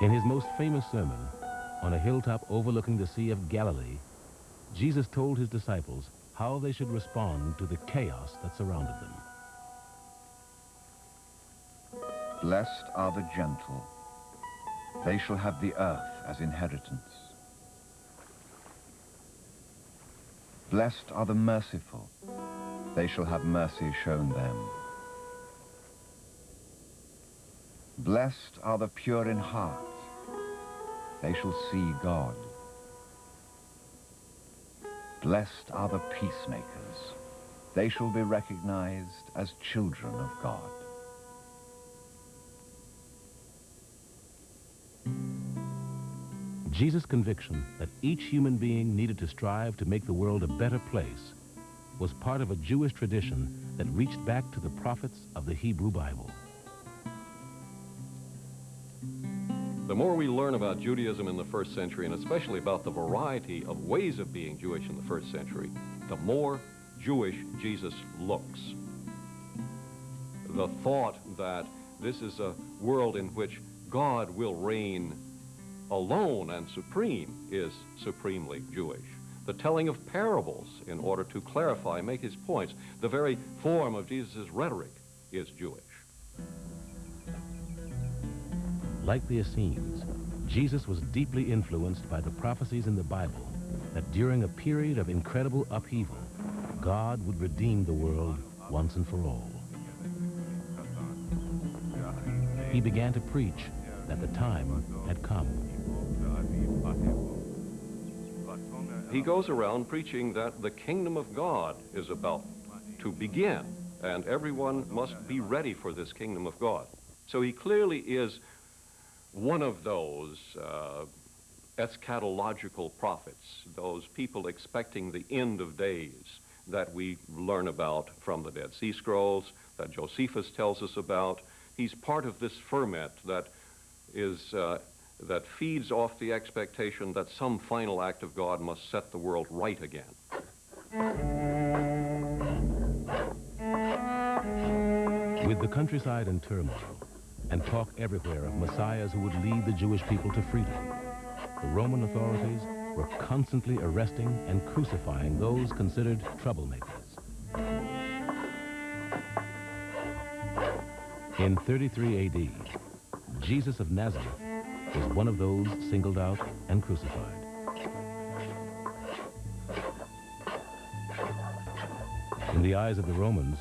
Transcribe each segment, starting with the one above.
In his most famous sermon, on a hilltop overlooking the Sea of Galilee, Jesus told his disciples how they should respond to the chaos that surrounded them. Blessed are the gentle. They shall have the earth as inheritance. Blessed are the merciful. They shall have mercy shown them. Blessed are the pure in heart. They shall see God. Blessed are the peacemakers. They shall be recognized as children of God. Jesus' conviction that each human being needed to strive to make the world a better place was part of a Jewish tradition that reached back to the prophets of the Hebrew Bible. The more we learn about Judaism in the first century, and especially about the variety of ways of being Jewish in the first century, the more Jewish Jesus looks. The thought that this is a world in which God will reign alone and supreme is supremely Jewish. The telling of parables in order to clarify, make his points, the very form of Jesus' rhetoric is Jewish. Like the Essenes, Jesus was deeply influenced by the prophecies in the Bible that during a period of incredible upheaval, God would redeem the world once and for all. He began to preach that the time had come. He goes around preaching that the kingdom of God is about to begin, and everyone must be ready for this kingdom of God. So he clearly is one of those eschatological prophets, those people expecting the end of days that we learn about from the Dead Sea Scrolls, that Josephus tells us about. He's part of this ferment that is that feeds off the expectation that some final act of God must set the world right again. With the countryside in turmoil and talk everywhere of messiahs who would lead the Jewish people to freedom, the Roman authorities were constantly arresting and crucifying those considered troublemakers. In 33 AD, Jesus of Nazareth was one of those singled out and crucified. In the eyes of the Romans,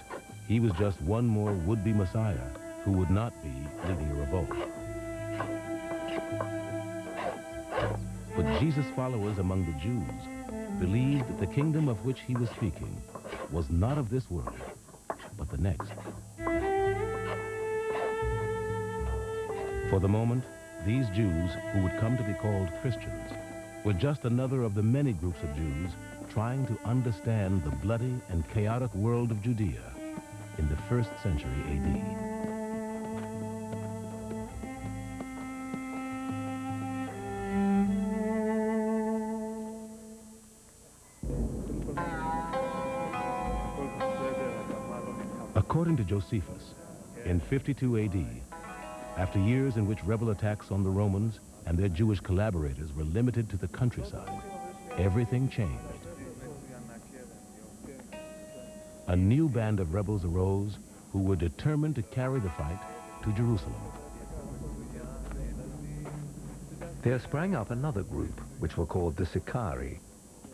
he was just one more would-be Messiah who would not be leading a revolt. But Jesus' followers among the Jews believed that the kingdom of which he was speaking was not of this world, but the next. For the moment, these Jews, who would come to be called Christians, were just another of the many groups of Jews trying to understand the bloody and chaotic world of Judea in the 1st century AD. According to Josephus, in 52 AD, after years in which rebel attacks on the Romans and their Jewish collaborators were limited to the countryside, everything changed. A new band of rebels arose who were determined to carry the fight to Jerusalem. There sprang up another group, which were called the Sicarii,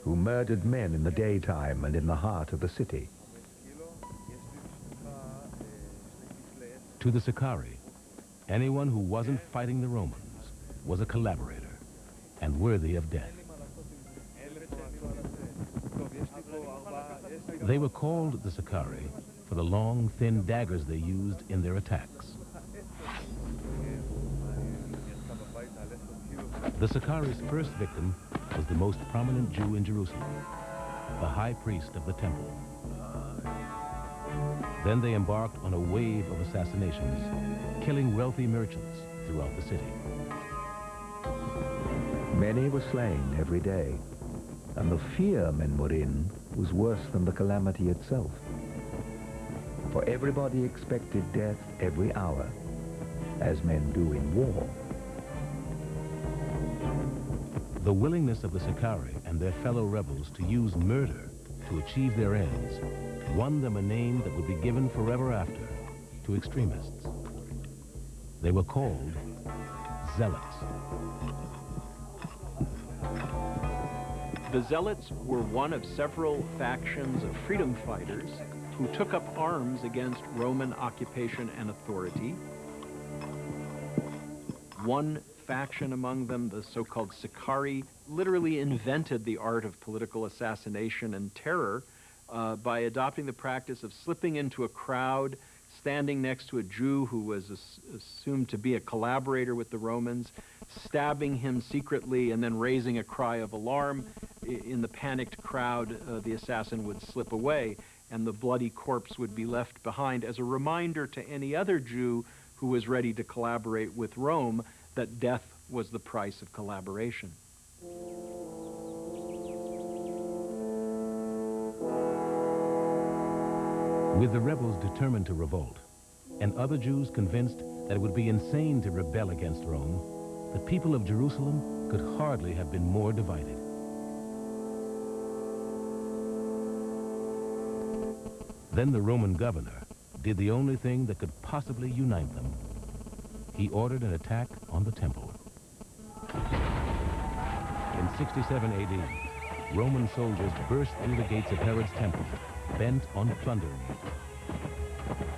who murdered men in the daytime and in the heart of the city. To the Sicarii, anyone who wasn't fighting the Romans was a collaborator and worthy of death. They were called the Sicarii for the long, thin daggers they used in their attacks. The Sicarii's first victim was the most prominent Jew in Jerusalem, the high priest of the temple. Then they embarked on a wave of assassinations, killing wealthy merchants throughout the city. Many were slain every day, and the fear men were in was worse than the calamity itself. For everybody expected death every hour, as men do in war. The willingness of the Sicarii and their fellow rebels to use murder to achieve their ends won them a name that would be given forever after to extremists. They were called Zealots. The Zealots were one of several factions of freedom fighters who took up arms against Roman occupation and authority. One faction among them, the so-called Sicarii, literally invented the art of political assassination and terror by adopting the practice of slipping into a crowd, standing next to a Jew who was assumed to be a collaborator with the Romans, stabbing him secretly and then raising a cry of alarm. In the panicked crowd, the assassin would slip away and the bloody corpse would be left behind as a reminder to any other Jew who was ready to collaborate with Rome that death was the price of collaboration. With the rebels determined to revolt, and other Jews convinced that it would be insane to rebel against Rome, the people of Jerusalem could hardly have been more divided. Then the Roman governor did the only thing that could possibly unite them. He ordered an attack on the temple. In 67 AD, Roman soldiers burst through the gates of Herod's temple, bent on plundering it.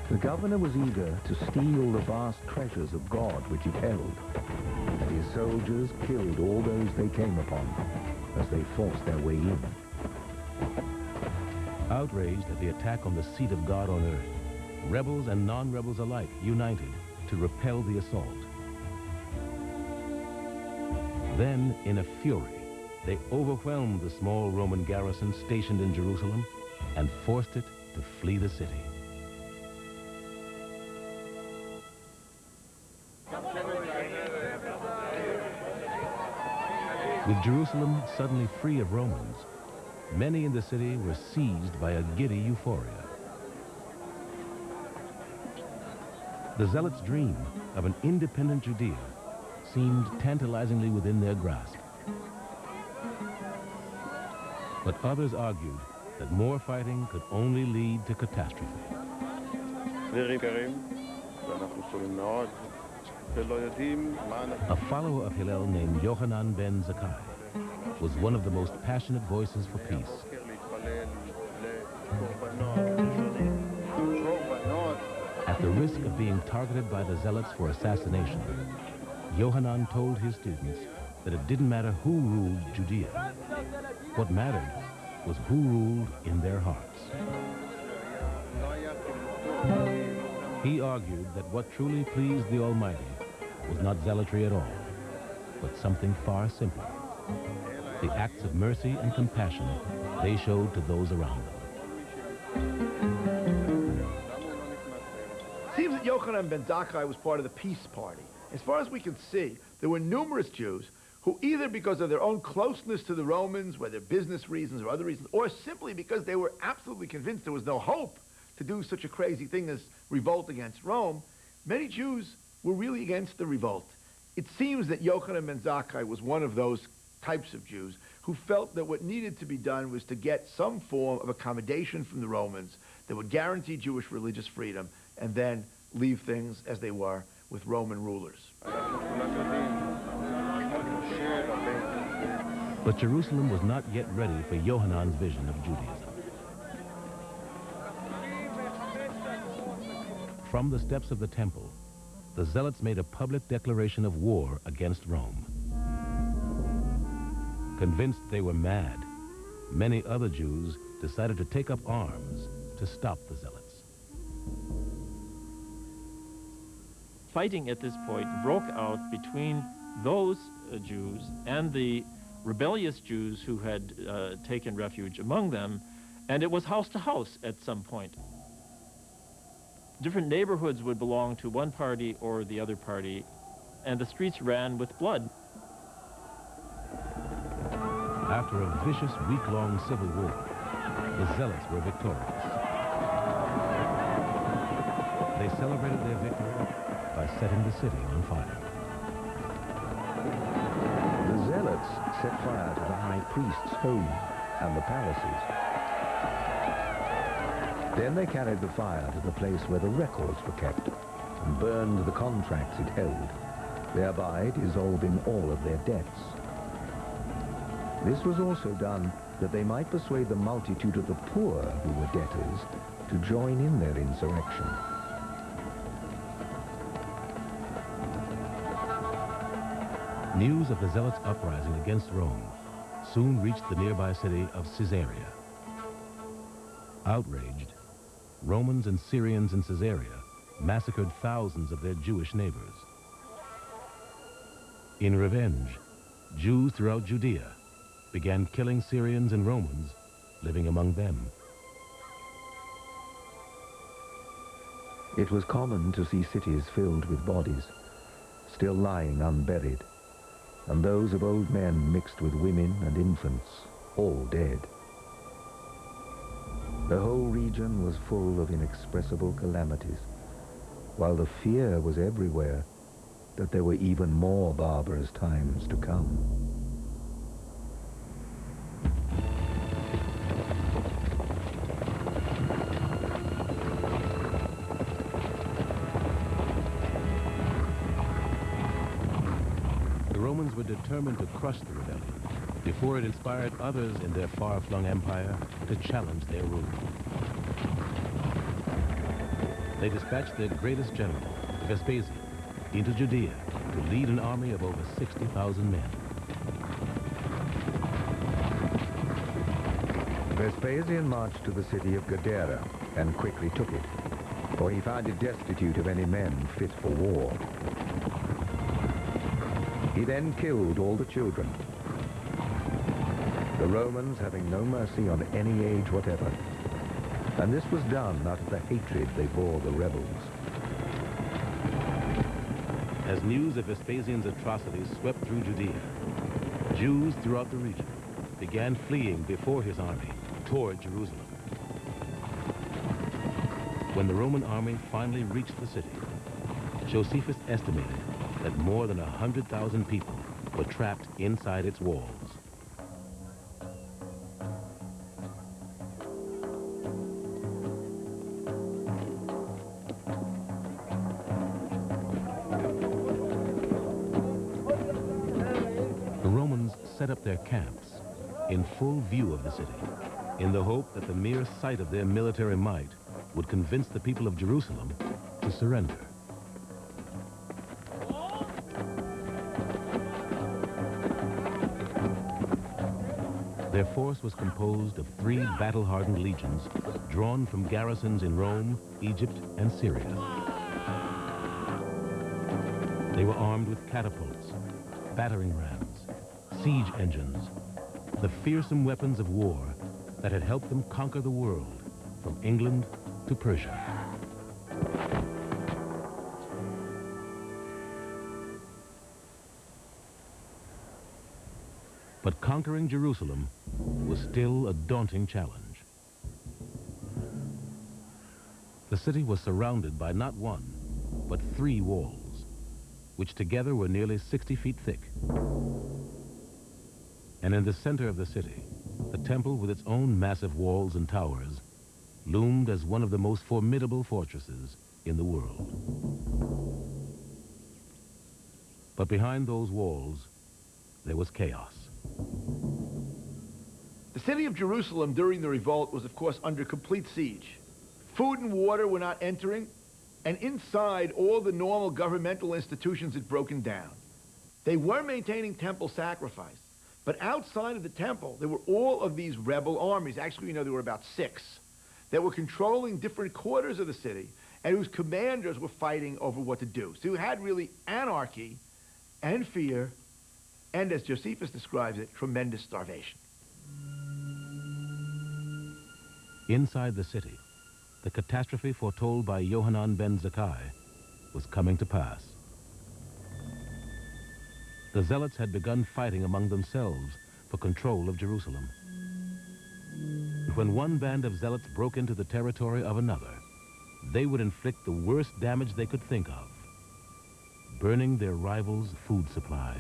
The governor was eager to steal the vast treasures of God which it held, and his soldiers killed all those they came upon as they forced their way in. Outraged at the attack on the seat of God on earth, rebels and non-rebels alike united to repel the assault. Then, in a fury, they overwhelmed the small Roman garrison stationed in Jerusalem and forced it to flee the city. With Jerusalem suddenly free of Romans, many in the city were seized by a giddy euphoria. The Zealots' dream of an independent Judea seemed tantalizingly within their grasp. But others argued that more fighting could only lead to catastrophe. A follower of Hillel named Yochanan ben Zakkai was one of the most passionate voices for peace. At the risk of being targeted by the Zealots for assassination, Yochanan told his students that it didn't matter who ruled Judea. What mattered was who ruled in their hearts. He argued that what truly pleased the Almighty was not zealotry at all, but something far simpler: the acts of mercy and compassion they showed to those around them. It seems that Yochanan ben Zakkai was part of the peace party. As far as we can see, there were numerous Jews who, either because of their own closeness to the Romans, whether business reasons or other reasons, or simply because they were absolutely convinced there was no hope to do such a crazy thing as revolt against Rome, many Jews were really against the revolt. It seems that Yochanan ben Zakkai was one of those types of Jews who felt that what needed to be done was to get some form of accommodation from the Romans that would guarantee Jewish religious freedom and then leave things as they were with Roman rulers. But Jerusalem was not yet ready for Yohanan's vision of Judaism. From the steps of the temple, the Zealots made a public declaration of war against Rome. Convinced they were mad, many other Jews decided to take up arms to stop the Zealots. Fighting at this point broke out between those Jews and the rebellious Jews who had taken refuge among them, and it was house to house at some point. Different neighborhoods would belong to one party or the other party, and the streets ran with blood. After a vicious week-long civil war, the Zealots were victorious. They celebrated their victory by setting the city on fire. The Zealots zealots set fire to the high priest's home and the palaces. Then they carried the fire to the place where the records were kept and burned the contracts it held, thereby dissolving all of their debts. This was also done that they might persuade the multitude of the poor who were debtors to join in their insurrection. News of the Zealots' uprising against Rome soon reached the nearby city of Caesarea. Outraged, Romans and Syrians in Caesarea massacred thousands of their Jewish neighbors. In revenge, Jews throughout Judea began killing Syrians and Romans living among them. It was common to see cities filled with bodies, still lying unburied, and those of old men mixed with women and infants, all dead. The whole region was full of inexpressible calamities, while the fear was everywhere that there were even more barbarous times to come. The Romans were determined to crush the rebellion before it inspired others in their far-flung empire to challenge their rule. They dispatched their greatest general, Vespasian, into Judea to lead an army of over 60,000 men. Vespasian marched to the city of Gadara and quickly took it, for he found it destitute of any men fit for war. He then killed all the children, the Romans having no mercy on any age whatever, and this was done out of the hatred they bore the rebels. As news of Vespasian's atrocities swept through Judea, Jews throughout the region began fleeing before his army toward Jerusalem. When the Roman army finally reached the city, Josephus estimated that more than 100,000 people were trapped inside its walls. The Romans set up their camps in full view of the city, in the hope that the mere sight of their military might would convince the people of Jerusalem to surrender. Their force was composed of 3 battle-hardened legions drawn from garrisons in Rome, Egypt, and Syria. They were armed with catapults, battering rams, siege engines, the fearsome weapons of war that had helped them conquer the world from England to Persia. But conquering Jerusalem was still a daunting challenge. The city was surrounded by not 1, but 3 walls, which together were nearly 60 feet thick. And in the center of the city, the temple with its own massive walls and towers loomed as one of the most formidable fortresses in the world. But behind those walls, there was chaos. The city of Jerusalem during the revolt was, of course, under complete siege. Food and water were not entering, and inside, all the normal governmental institutions had broken down. They were maintaining temple sacrifice, but outside of the temple, there were all of these rebel armies. Actually, you know, there were about 6 that were controlling different quarters of the city and whose commanders were fighting over what to do. So you had really anarchy and fear, and as Josephus describes it, tremendous starvation. Inside the city, the catastrophe foretold by Yohanan ben Zakkai was coming to pass. The Zealots had begun fighting among themselves for control of Jerusalem. When one band of Zealots broke into the territory of another, they would inflict the worst damage they could think of, burning their rivals' food supply.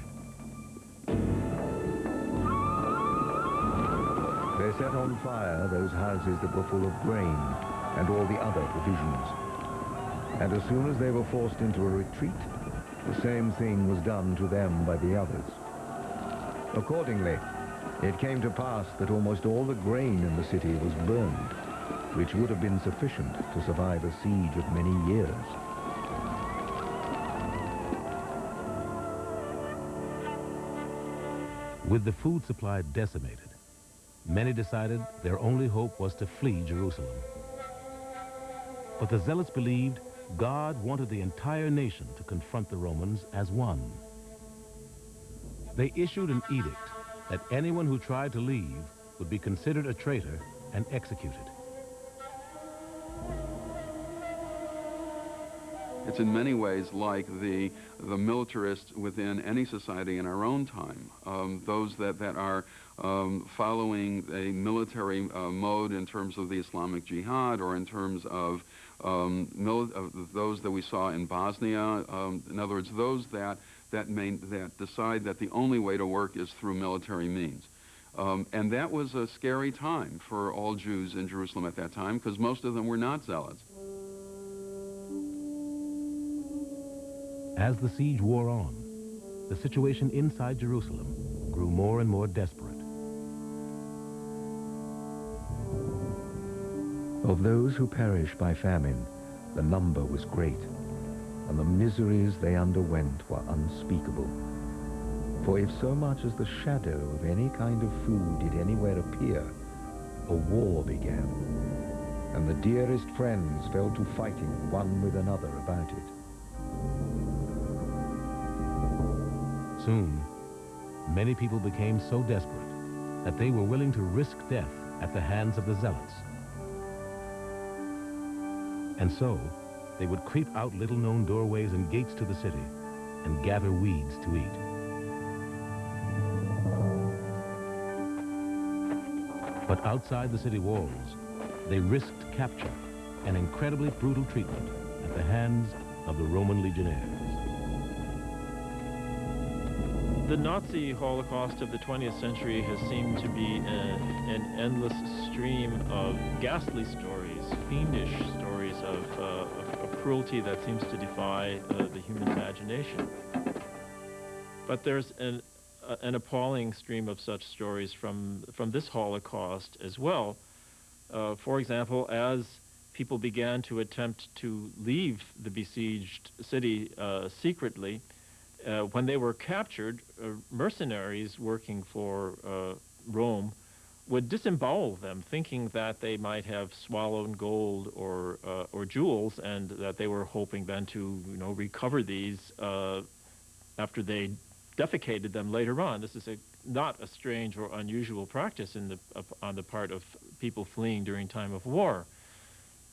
They set on fire those houses that were full of grain and all the other provisions. And as soon as they were forced into a retreat, the same thing was done to them by the others. Accordingly, it came to pass that almost all the grain in the city was burned, which would have been sufficient to survive a siege of many years. With the food supply decimated, many decided their only hope was to flee Jerusalem. But the Zealots believed God wanted the entire nation to confront the Romans as one. They issued an edict that anyone who tried to leave would be considered a traitor and executed. It's in many ways like the militarists within any society in our own time, those that are following a military mode in terms of the Islamic Jihad, or in terms of those that we saw in Bosnia. In other words, those that decide that the only way to work is through military means. And that was a scary time for all Jews in Jerusalem at that time, because most of them were not zealots. As the siege wore on, the situation inside Jerusalem grew more and more desperate. Of those who perished by famine, the number was great, and the miseries they underwent were unspeakable. For if so much as the shadow of any kind of food did anywhere appear, a war began, and the dearest friends fell to fighting one with another about it. Soon, many people became so desperate that they were willing to risk death at the hands of the Zealots. And so, they would creep out little-known doorways and gates to the city and gather weeds to eat. But outside the city walls, they risked capture and incredibly brutal treatment at the hands of the Roman legionnaires. The Nazi Holocaust of the 20th century has seemed to be an endless stream of ghastly stories, fiendish stories of cruelty that seems to defy the human imagination. But there's an appalling stream of such stories from this Holocaust as well. For example, as people began to attempt to leave the besieged city secretly, when they were captured, mercenaries working for Rome would disembowel them, thinking that they might have swallowed gold or jewels, and that they were hoping then to recover these after they defecated them later on. This is not a strange or unusual practice on the part of people fleeing during time of war.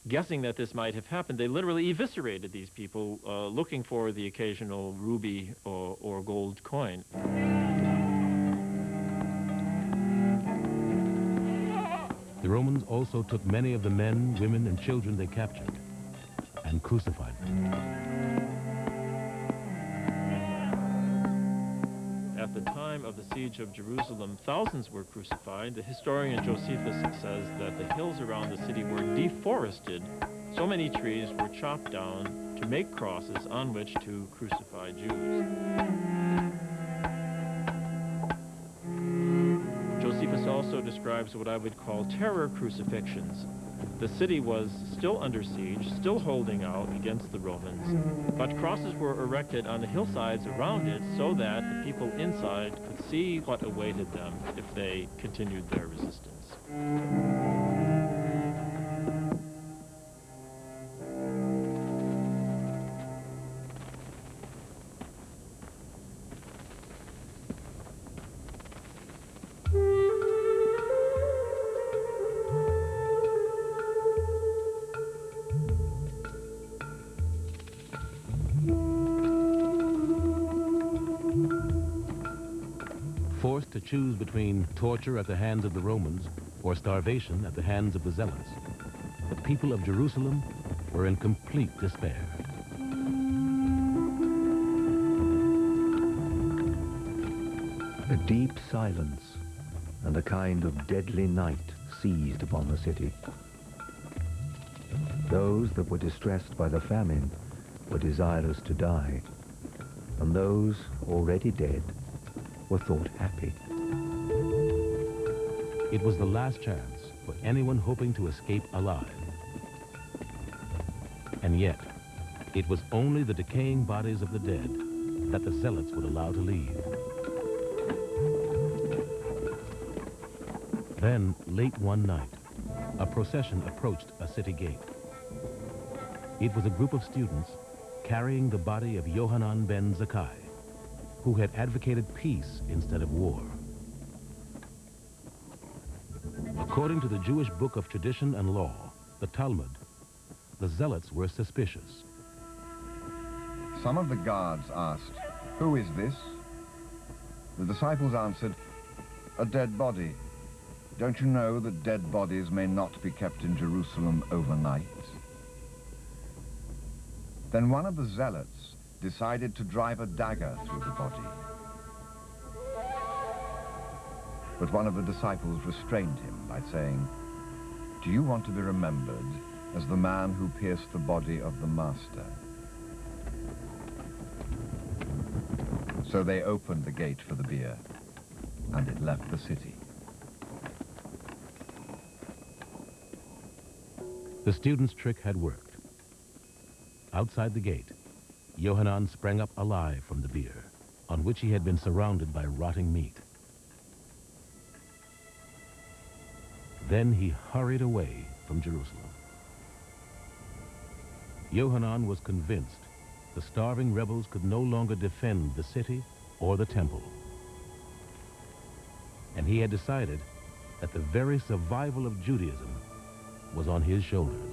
Guessing that this might have happened, they literally eviscerated these people looking for the occasional ruby or gold coin. The Romans also took many of the men, women, and children they captured and crucified them. At the time of the siege of Jerusalem, thousands were crucified. The historian Josephus says that the hills around the city were deforested. So many trees were chopped down to make crosses on which to crucify Jews. Josephus also describes what I would call terror crucifixions. The city was still under siege, still holding out against the Romans, but crosses were erected on the hillsides around it so that the people inside could see what awaited them if they continued their resistance. Forced to choose between torture at the hands of the Romans or starvation at the hands of the Zealots, the people of Jerusalem were in complete despair. A deep silence, and a kind of deadly night seized upon the city. Those that were distressed by the famine were desirous to die, and those already dead were thought happy. It was the last chance for anyone hoping to escape alive. And yet, it was only the decaying bodies of the dead that the zealots would allow to leave. Then, late one night, a procession approached a city gate. It was a group of students carrying the body of Yohanan ben Zakkai, who had advocated peace instead of war. According to the Jewish book of tradition and law, the Talmud, the zealots were suspicious. Some of the guards asked, "Who is this?" The disciples answered, "A dead body. Don't you know that dead bodies may not be kept in Jerusalem overnight?" Then one of the zealots decided to drive a dagger through the body. But one of the disciples restrained him by saying, "Do you want to be remembered as the man who pierced the body of the Master?" So they opened the gate for the bier, and it left the city. The student's trick had worked. Outside the gate, Yohanan sprang up alive from the bier, on which he had been surrounded by rotting meat. Then he hurried away from Jerusalem. Yohanan was convinced the starving rebels could no longer defend the city or the temple. And he had decided that the very survival of Judaism was on his shoulders.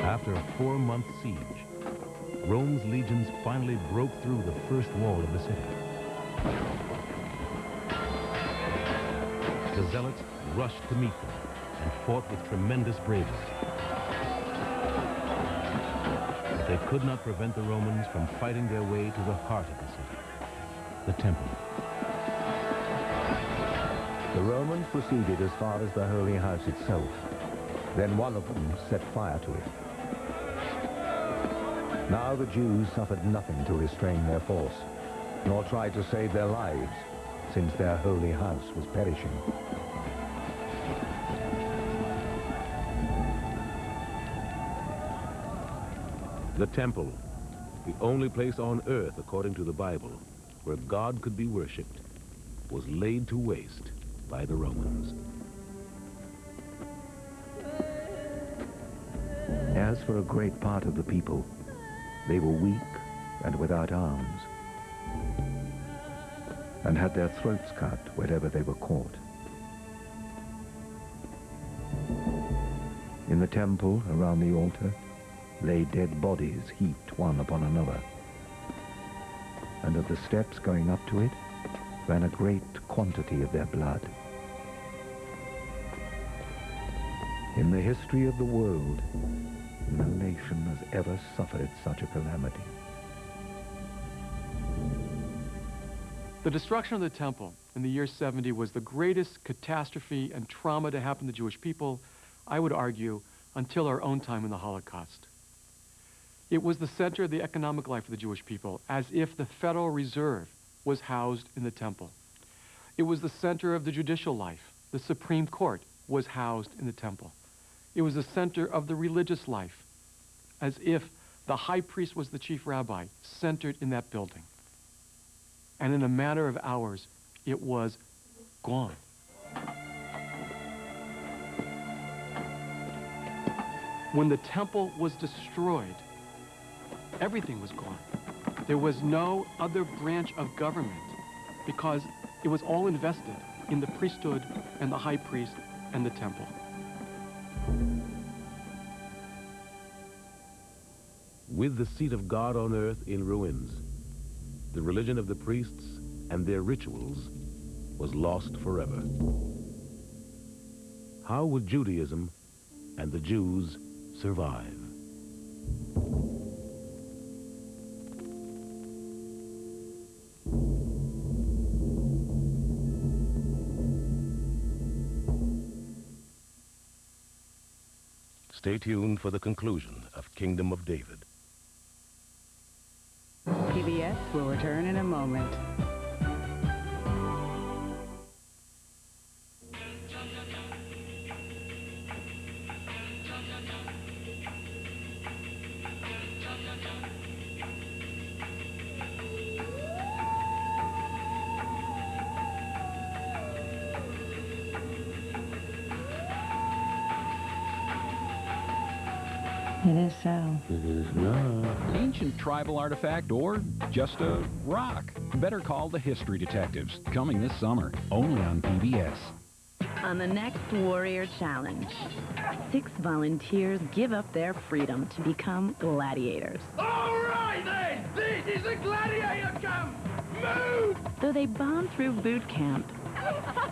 After a 4-month siege, Rome's legions finally broke through the first wall of the city. The zealots rushed to meet them and fought with tremendous bravery. But they could not prevent the Romans from fighting their way to the heart of the city, the temple. The Romans proceeded as far as the Holy House itself. Then one of them set fire to it. Now the Jews suffered nothing to restrain their force, nor tried to save their lives, since their holy house was perishing. The temple, the only place on earth, according to the Bible, where God could be worshipped, was laid to waste by the Romans. As for a great part of the people, they were weak and without arms, and had their throats cut wherever they were caught. In the temple, around the altar, lay dead bodies heaped one upon another, and at the steps going up to it ran a great quantity of their blood. In the history of the world, no nation has ever suffered such a calamity. The destruction of the temple in the year 70 was the greatest catastrophe and trauma to happen to the Jewish people, I would argue, until our own time in the Holocaust. It was the center of the economic life of the Jewish people, as if the Federal Reserve was housed in the temple. It was the center of the judicial life. The Supreme Court was housed in the temple. It was the center of the religious life, as if the high priest was the chief rabbi, centered in that building. And in a matter of hours, it was gone. When the temple was destroyed, everything was gone. There was no other branch of government because it was all invested in the priesthood and the high priest and the temple. With the seat of God on earth in ruins, the religion of the priests and their rituals was lost forever. How would Judaism and the Jews survive? Stay tuned for the conclusion of Kingdom of David. PBS will return in a moment. It is so. It is not. Ancient tribal artifact or just a rock? Better call the History Detectives. Coming this summer, only on PBS. On the next Warrior Challenge, 6 volunteers give up their freedom to become gladiators. All right, then! This is a gladiator camp! Move! Though they bond through boot camp,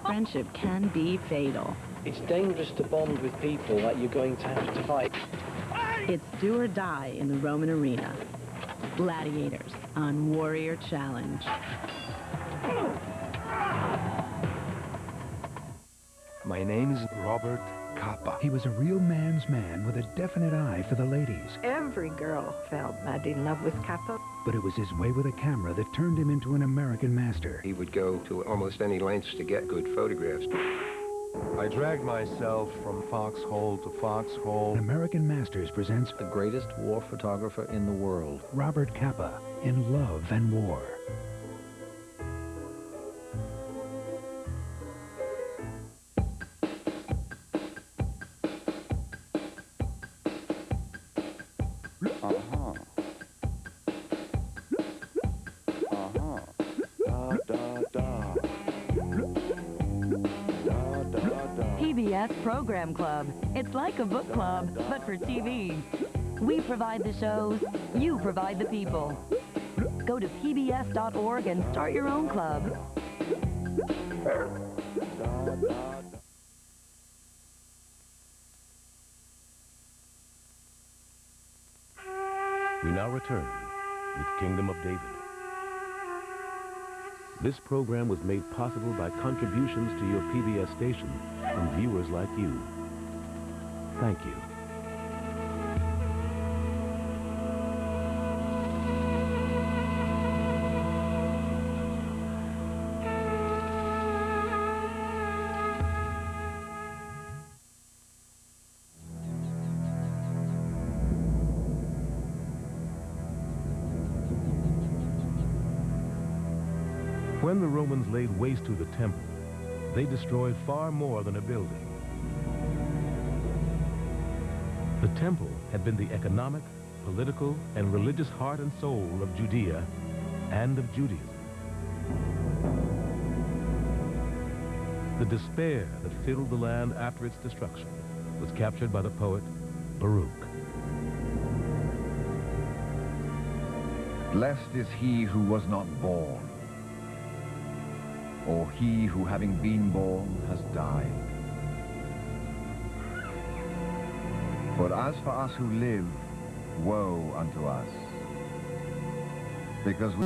friendship can be fatal. It's dangerous to bond with people that you're going to have to fight. It's do or die in the Roman arena. Gladiators on Warrior Challenge. My name is Robert Capa. He was a real man's man with a definite eye for the ladies. Every girl fell madly in love with Capa. But it was his way with a camera that turned him into an American master. He would go to almost any lengths to get good photographs. I dragged myself from foxhole to foxhole. American Masters presents the greatest war photographer in the world, Robert Capa, in Love and War. PBS Program Club. It's like a book club, but for TV. We provide the shows, you provide the people. Go to pbs.org and start your own club. We now return with Kingdom of David. This program was made possible by contributions to your PBS station from viewers like you. Thank you. When the Romans laid waste to the temple, they destroyed far more than a building. The temple had been the economic, political, and religious heart and soul of Judea and of Judaism. The despair that filled the land after its destruction was captured by the poet Baruch. Blessed is he who was not born, or he who, having been born, has died. But as for us who live, woe unto us, because we